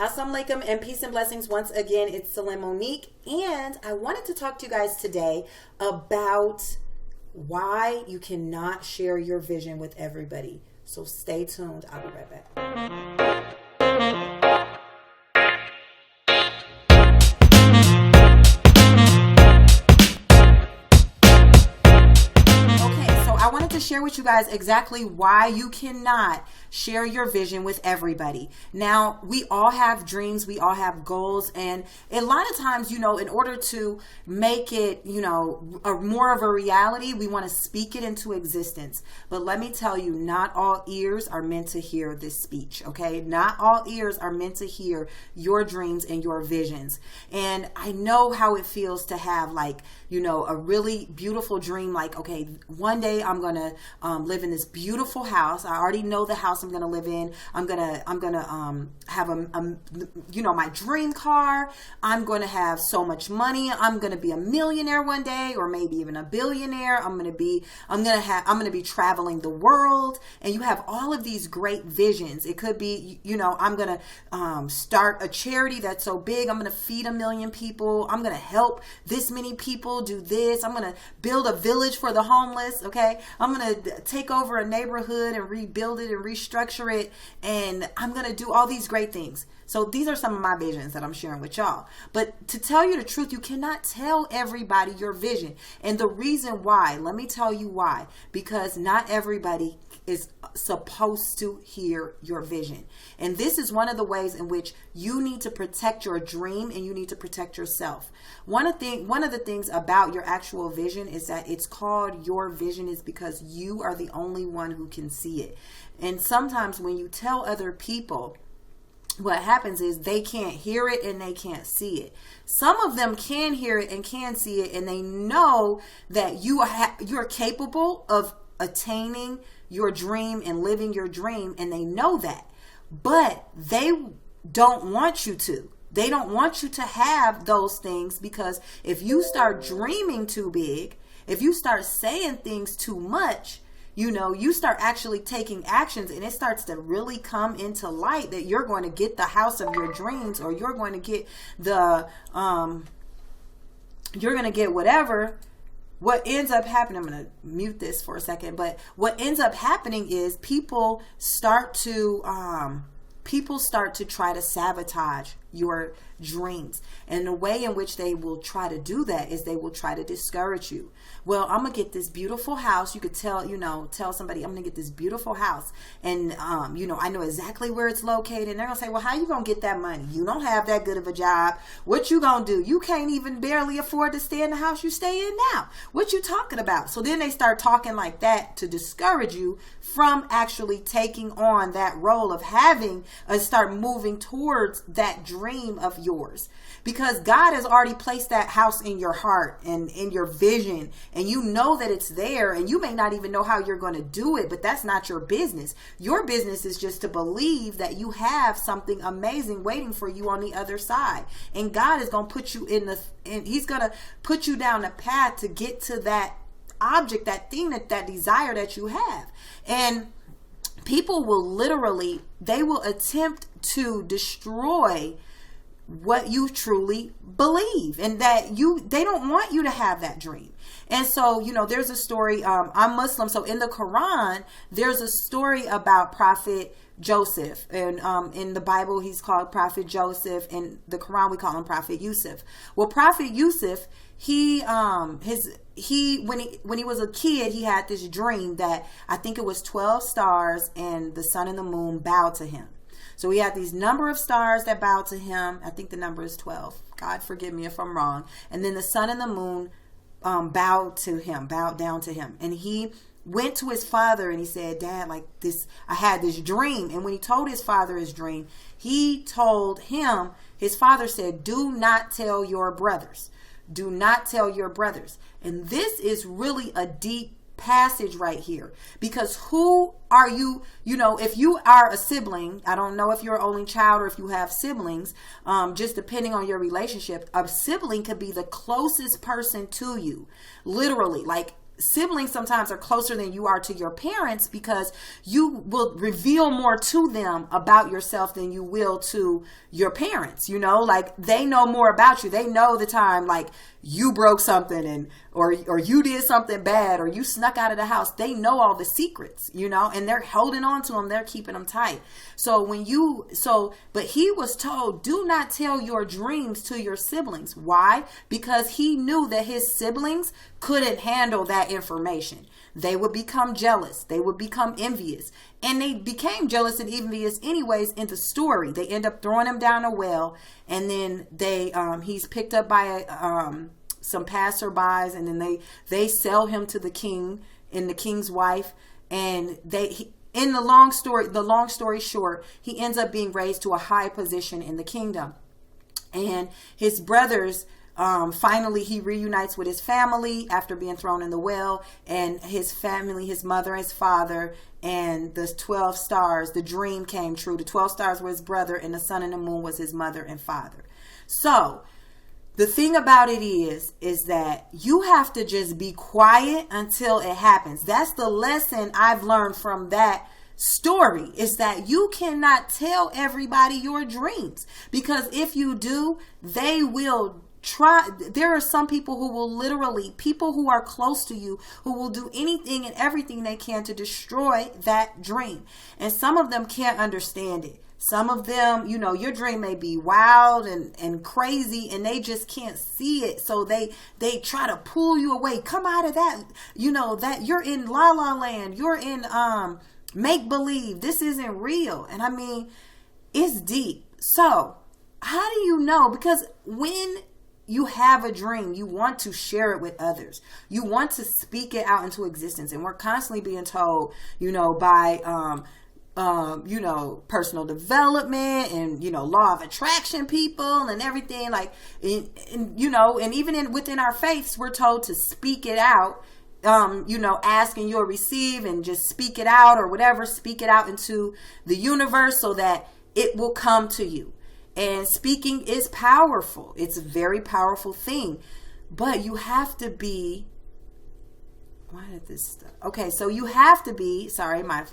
Assalamu alaikum and peace and blessings once again. It's Salim Monique, and I wanted to talk to you guys today about why you cannot share your vision with everybody. So stay tuned. I'll be right back. I wanted to share with you guys exactly why you cannot share your vision with everybody. Now, we all have dreams, we all have goals, and a lot of times, in order to make it, more of a reality, we want to speak it into existence. But let me tell you, not all ears are meant to hear this speech, okay? Not all ears are meant to hear your dreams and your visions. And I know how it feels to have a really beautiful dream, like, okay, one day I'm going to live in this beautiful house. I already know the house I'm going to live in. I'm going to have my dream car. I'm going to have so much money. I'm going to be a millionaire one day, or maybe even a billionaire. I'm going to be traveling the world. And you have all of these great visions. It could be, I'm going to start a charity that's so big. I'm going to feed 1 million people. I'm going to help this many people do this. I'm going to build a village for the homeless. Okay. I'm going to take over a neighborhood and rebuild it and restructure it. And I'm going to do all these great things. So these are some of my visions that I'm sharing with y'all. But to tell you the truth, you cannot tell everybody your vision. And the reason why, let me tell you why. Because not everybody is supposed to hear your vision. And this is one of the ways in which you need to protect your dream and you need to protect yourself. One of the things about your actual vision is that it's called your vision is because you are the only one who can see it. And sometimes when you tell other people, what happens is they can't hear it and they can't see it. Some of them can hear it and can see it, and they know that you're capable of attaining your dream and living your dream, and they know that. But they don't want you to. They don't want you to have those things, because if you start dreaming too big, if you start saying things too much, you start actually taking actions, and it starts to really come into light that you're going to get the house of your dreams, or you're going to get whatever. What ends up happening, I'm going to mute this for a second, but what ends up happening is people start to try to sabotage your dreams. And the way in which they will try to do that is they will try to discourage you. Well, I'm going to get this beautiful house. You could tell somebody, I'm going to get this beautiful house. And, I know exactly where it's located. And they're going to say, well, how you going to get that money? You don't have that good of a job. What you going to do? You can't even barely afford to stay in the house you stay in now. What you talking about? So then they start talking like that to discourage you from actually taking on that role of start moving towards that dream of yours, because God has already placed that house in your heart and in your vision, and you know that it's there, and you may not even know how you're going to do it, but that's not your business. Your business is just to believe that you have something amazing waiting for you on the other side, and God is going to put you He's going to put you down the path to get to that object, that thing, that desire that you have. And people will they will attempt to destroy what you truly believe, and that they don't want you to have that dream. And so, there's a story, I'm Muslim, so in the Quran, there's a story about Prophet Joseph, and in the Bible, he's called Prophet Joseph. In the Quran, we call him Prophet Yusuf. Well, Prophet Yusuf, when he was a kid, he had this dream that I think it was 12 stars and the sun and the moon bowed to him. So he had these number of stars that bowed to him. I think the number is 12. God forgive me if I'm wrong. And then the sun and the moon bowed down to him. And he went to his father and he said, Dad, I had this dream. And when he told his father his dream, his father said, do not tell your brothers. Do not tell your brothers. And this is really a deep passage right here, because who are you? If you are a sibling, I don't know if you're an only child or if you have siblings, just depending on your relationship, a sibling could be the closest person to you, literally, like siblings sometimes are closer than you are to your parents, because you will reveal more to them about yourself than you will to your parents. You know, like they know more about you. They know the time like you broke something and or you did something bad or you snuck out of the house. They know all the secrets, you know, and they're holding on to them. They're keeping them tight. So but he was told, do not tell your dreams to your siblings. Why? Because he knew that his siblings couldn't handle that information. They would become jealous. They would become envious. And they became jealous and envious anyways in the story. They end up throwing him down a well. And then he's picked up by some passerbys. And then they sell him to the king and the king's wife. And in the long story short, he ends up being raised to a high position in the kingdom. And his brothers, finally he reunites with his family after being thrown in the well, and his family, his mother, his father, and the 12 stars, the dream came true. The 12 stars were his brother, and the sun and the moon was his mother and father. So the thing about it is that you have to just be quiet until it happens. That's the lesson I've learned from that story, is that you cannot tell everybody your dreams, because if you do, they will try. There are some people who will literally, people who are close to you, who will do anything and everything they can to destroy that dream. And some of them can't understand it. Some of them, you know, your dream may be wild and crazy, and they just can't see it. So they try to pull you away. Come out of that. You know, that you're in La La Land. You're in make believe. This isn't real. And I mean, it's deep. So how do you know? Because when you have a dream, you want to share it with others. You want to speak it out into existence. And we're constantly being told, you know, by you know, personal development and, you know, law of attraction people and everything, like, and you know, and even within our faiths, we're told to speak it out. You know, ask and you'll receive, and just speak it out or whatever, speak it out into the universe so that it will come to you. And speaking is powerful. It's a very powerful thing, but you have to be, why did this stuff? Okay. So you have to be, sorry, my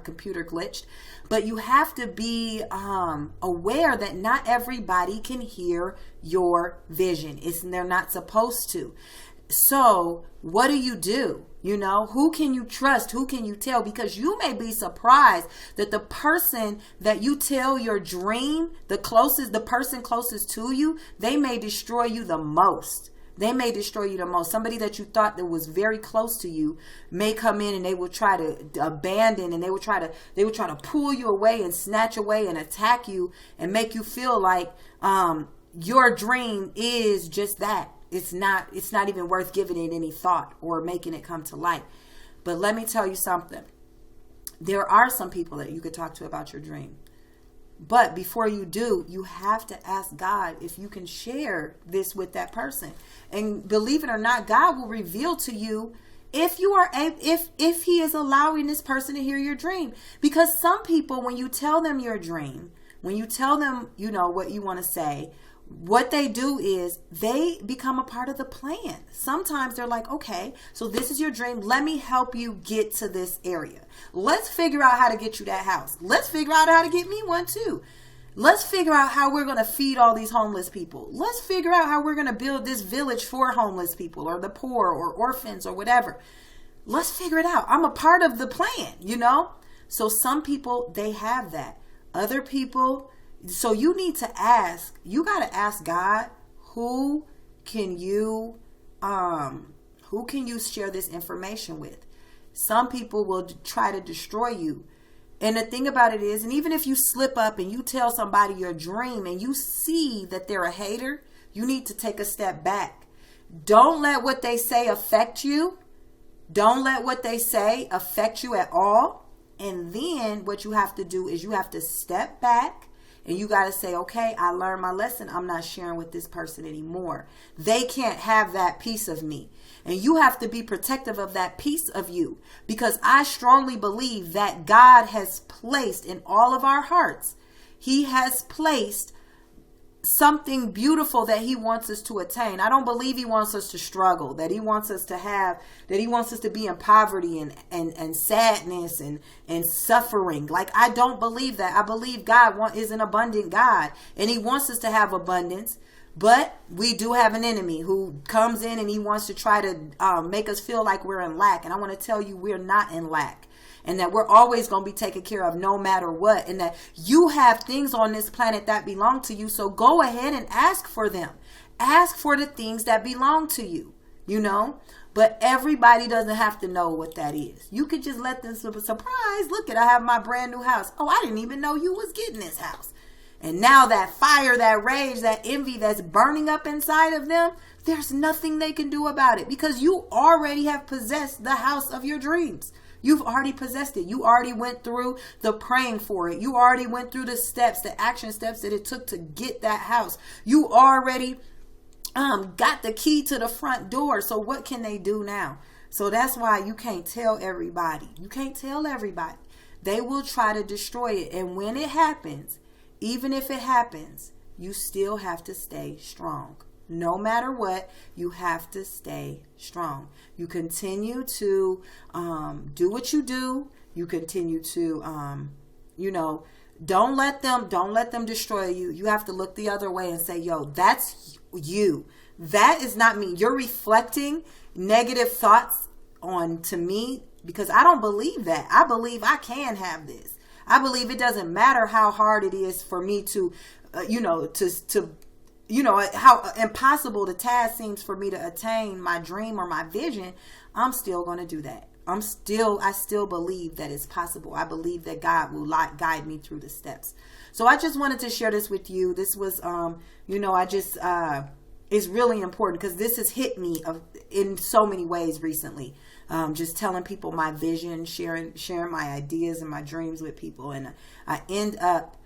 computer glitched, but you have to be aware that not everybody can hear your vision. They're not supposed to. So what do? You know, who can you trust? Who can you tell? Because you may be surprised that the person that you tell your dream, the person closest to you, they may destroy you the most. They may destroy you the most. Somebody that you thought that was very close to you may come in and they will try to abandon, and they will try to pull you away and snatch away and attack you and make you feel like your dream is just that. It's not even worth giving it any thought or making it come to light. But let me tell you something. There are some people that you could talk to about your dream. But before you do, you have to ask God if you can share this with that person. And believe it or not, God will reveal to you if he is allowing this person to hear your dream. Because some people, when you tell them your dream, when you tell them, you know, what you want to say, what they do is they become a part of the plan. Sometimes they're like, okay, so this is your dream. Let me help you get to this area. Let's figure out how to get you that house. Let's figure out how to get me one too. Let's figure out how we're going to feed all these homeless people. Let's figure out how we're going to build this village for homeless people or the poor or orphans or whatever. Let's figure it out. I'm a part of the plan, you know? So some people, they have that. Other people, so you need to ask, you got to ask God, who can you share this information with? Some people will try to destroy you. And the thing about it is, and even if you slip up and you tell somebody your dream and you see that they're a hater, you need to take a step back. Don't let what they say affect you. Don't let what they say affect you at all. And then what you have to do is you have to step back. And you got to say, okay, I learned my lesson. I'm not sharing with this person anymore. They can't have that piece of me. And you have to be protective of that piece of you. Because I strongly believe that God has placed in all of our hearts, He has placed something beautiful that he wants us to attain. I don't believe he wants us to struggle, that he wants us to have, that he wants us to be in poverty and sadness and suffering. Like, I don't believe that. I believe God is an abundant God, and he wants us to have abundance. But we do have an enemy who comes in and he wants to try to make us feel like we're in lack. And I want to tell you, we're not in lack. And that we're always going to be taken care of no matter what. And that you have things on this planet that belong to you. So go ahead and ask for them. Ask for the things that belong to you, you know. But everybody doesn't have to know what that is. You could just let them surprise. Look, I have my brand new house. Oh, I didn't even know you was getting this house. And now that fire, that rage, that envy that's burning up inside of them, there's nothing they can do about it, because you already have possessed the house of your dreams. You've already possessed it. You already went through the praying for it. You already went through the steps, the action steps that it took to get that house. You already got the key to the front door. So what can they do now? So that's why you can't tell everybody. You can't tell everybody. They will try to destroy it. And when it happens, even if it happens, you still have to stay strong. No matter what, you have to stay strong. You continue to do what you do. You continue to, don't let them destroy you. You have to look the other way and say, yo, that's you. That is not me. You're reflecting negative thoughts on to me, because I don't believe that. I believe I can have this. I believe it doesn't matter how hard it is for me to, how impossible the task seems for me to attain my dream or my vision. I'm still going to do that. I still believe that it's possible. I believe that God will guide me through the steps. So I just wanted to share this with you. This was, it's really important, because this has hit me in so many ways recently. Just telling people my vision, sharing my ideas and my dreams with people. And I end up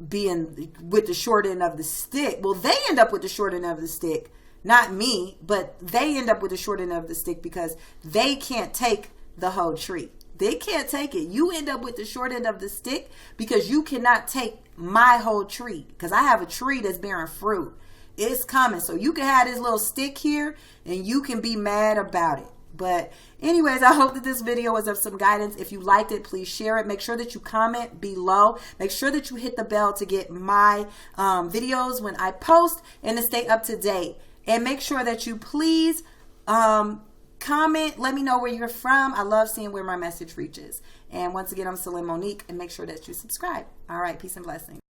being with the short end of the stick. Well, they end up with the short end of the stick, not me, but they end up with the short end of the stick because they can't take the whole tree. They can't take it. You end up with the short end of the stick because you cannot take my whole tree, because I have a tree that's bearing fruit. It's coming. So you can have this little stick here and you can be mad about it. But anyways, I hope that this video was of some guidance. If you liked it, please share it. Make sure that you comment below. Make sure that you hit the bell to get my videos when I post and to stay up to date. And make sure that you please comment. Let me know where you're from. I love seeing where my message reaches. And once again, I'm Celine Monique, and make sure that you subscribe. All right. Peace and blessings.